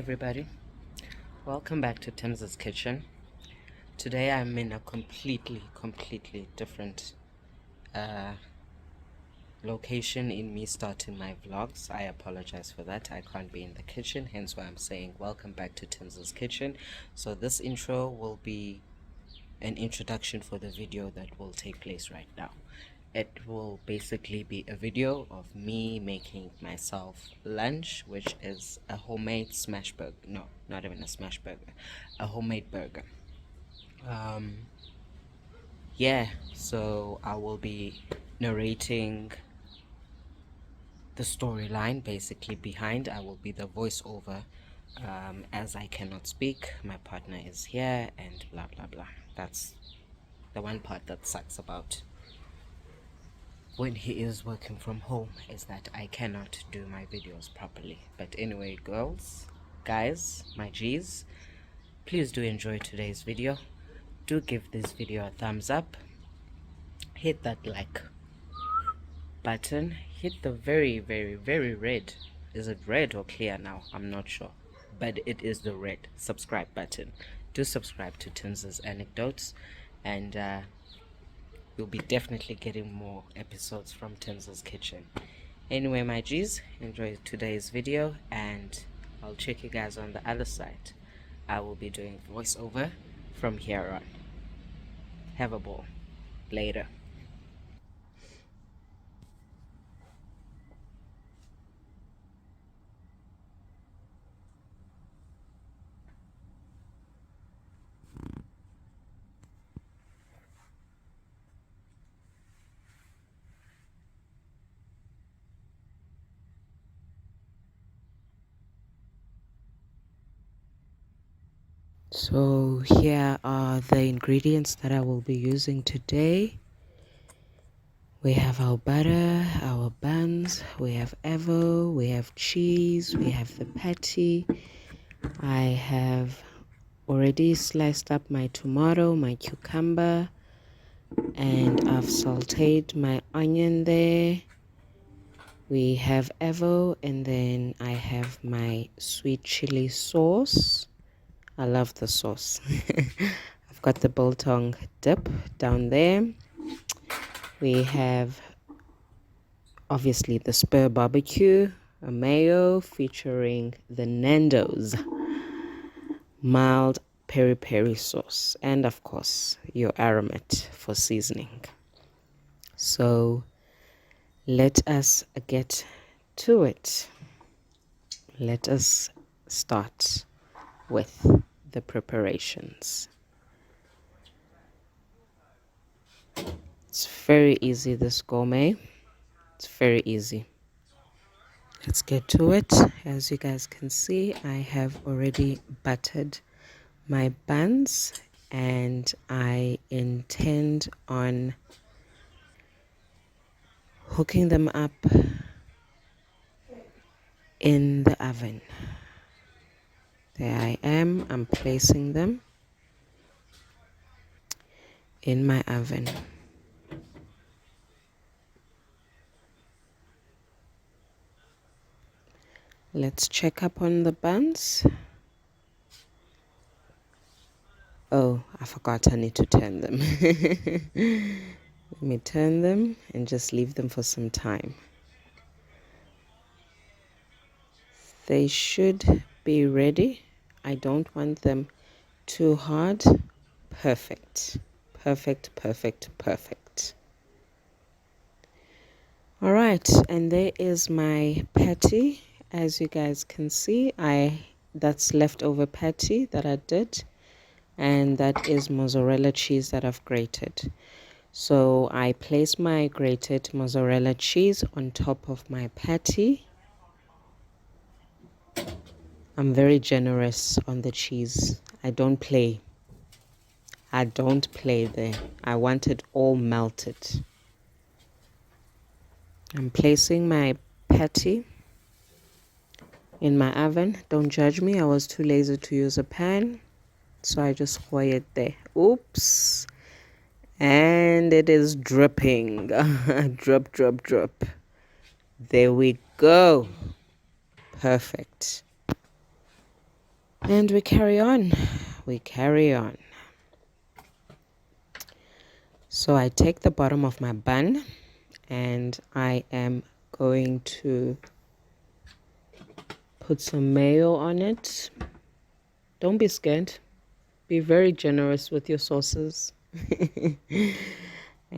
everybody, welcome back to Timz's kitchen. Today I'm in a completely different location in me starting my vlogs. I apologize for that. I can't be in the kitchen, hence why I'm saying welcome back to Timz's kitchen. So this intro will be an introduction for the video that will take place right now. It will basically be a video of me making myself lunch, which is a homemade smash burger. No, not even a smash burger, a homemade burger. Yeah, so I will be narrating the storyline basically behind. I will be the voiceover, as I cannot speak. My partner is here and blah blah blah. That's the one part that sucks about when he is working from home, is that I cannot do my videos properly. But anyway, girls, guys, my G's, please do enjoy today's video. Do give this video a thumbs up, hit that like button, hit the very red, is it red or clear now, I'm not sure, but it is the red subscribe button. Do subscribe to Timz Anecdotes, and you'll be definitely getting more episodes from Timz's kitchen. Anyway, my G's, enjoy today's video and I'll check you guys on the other side. I will be doing voiceover from here on. Have a ball. Later. So here are the ingredients that I will be using today. We have our butter, our buns, we have Evo, we have cheese, we have the patty. I have already sliced up my tomato, my cucumber, and I've sauteed my onion there. We have Evo, and then I have my sweet chili sauce. I love the sauce. I've got the biltong dip down there. We have obviously the Spur barbecue, a mayo featuring the Nando's mild peri-peri sauce, and of course your aromat for seasoning. So let us get to it. Let us start with the preparations. It's very easy, this gourmet. It's very easy. Let's get to it. As you guys can see, I have already buttered my buns and I intend on hooking them up in the oven. There I am. I'm placing them in my oven. Let's check up on the buns. Oh, I forgot I need to turn them. Let me turn them and just leave them for some time. They should be ready. I don't want them too hard. Perfect. Perfect, perfect, perfect. All right, and there is my patty. As you guys can see, that's leftover patty that I did, and that is mozzarella cheese that I've grated. So I place my grated mozzarella cheese on top of my patty. I'm very generous on the cheese. I don't play. I don't play there. I want it all melted. I'm placing my patty in my oven. Don't judge me. I was too lazy to use a pan, so I just pour it there. Oops. And it is dripping. Drip, drip, drip. There we go. Perfect. And we carry on. We carry on. So I take the bottom of my bun and I am going to put some mayo on it. Don't be scared. Be very generous with your sauces.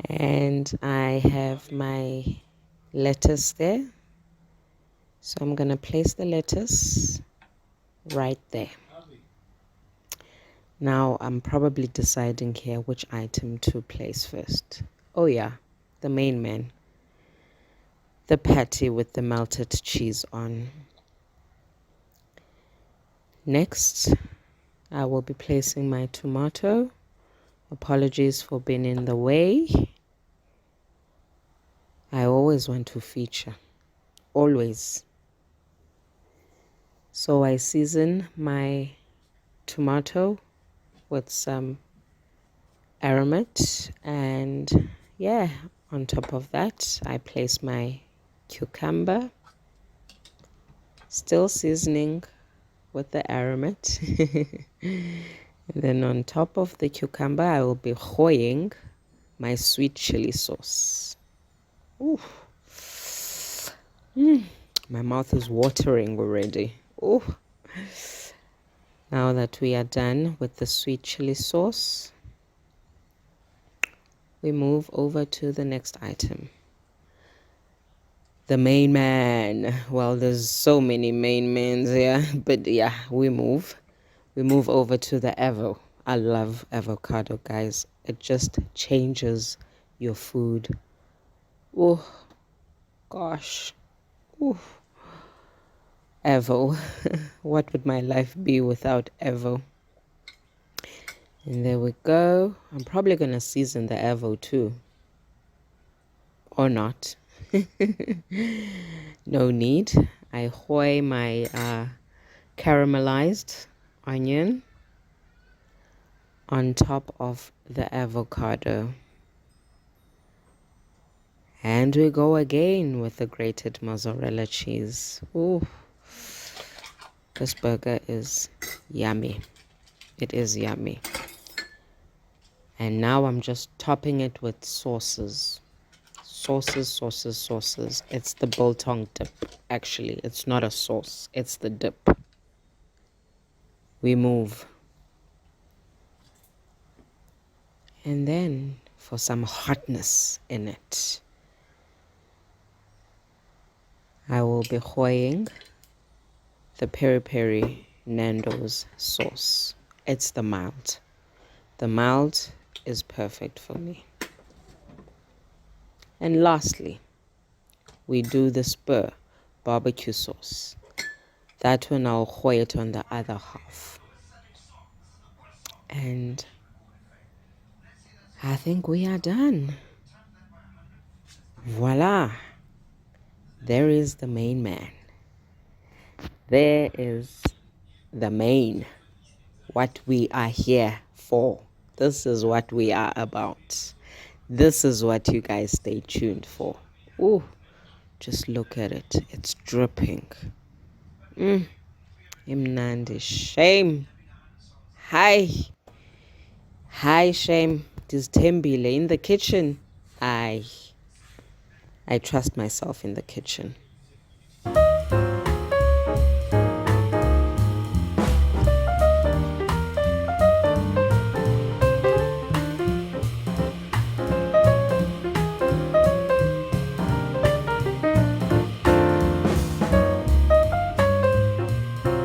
And I have my lettuce there. So I'm going to place the lettuce right there. Now I'm probably deciding here which item to place first. Oh yeah, the main man. The patty with the melted cheese on. Next, I will be placing my tomato. Apologies for being in the way. I always want to feature. Always. So I season my tomato with some aromat, and yeah, on top of that I place my cucumber, still seasoning with the aromat. And then on top of the cucumber I will be hoying my sweet chili sauce. Ooh. My mouth is watering already. Ooh. Now that we are done with the sweet chili sauce, we move over to the next item. The main man. Well, there's so many main mans here, but yeah, we move over to the avo. I love avocado, guys. It just changes your food. Oh gosh. Ooh. Avo. What would my life be without avo? And there we go. I'm probably gonna season the avo too, or not. No need. I hoy my caramelized onion on top of the avocado. And we go again with the grated mozzarella cheese. Ooh, this burger is yummy. It is yummy. And now I'm just topping it with sauces. Sauces. It's the biltong dip, actually. It's not a sauce. It's the dip. We move. And then for some hotness in it, I will be hoying the peri peri Nando's sauce. It's the mild. The mild is perfect for me. And lastly, we do the spur barbecue sauce. That one I'll hoy it on the other half. And I think we are done. Voila. There is the main man. There is the main. What we are here for. This is what we are about. This is what you guys stay tuned for. Ooh, just look at it. It's dripping. Imnandi. Shame. Hi, shame. This Tembile in the kitchen. I trust myself in the kitchen.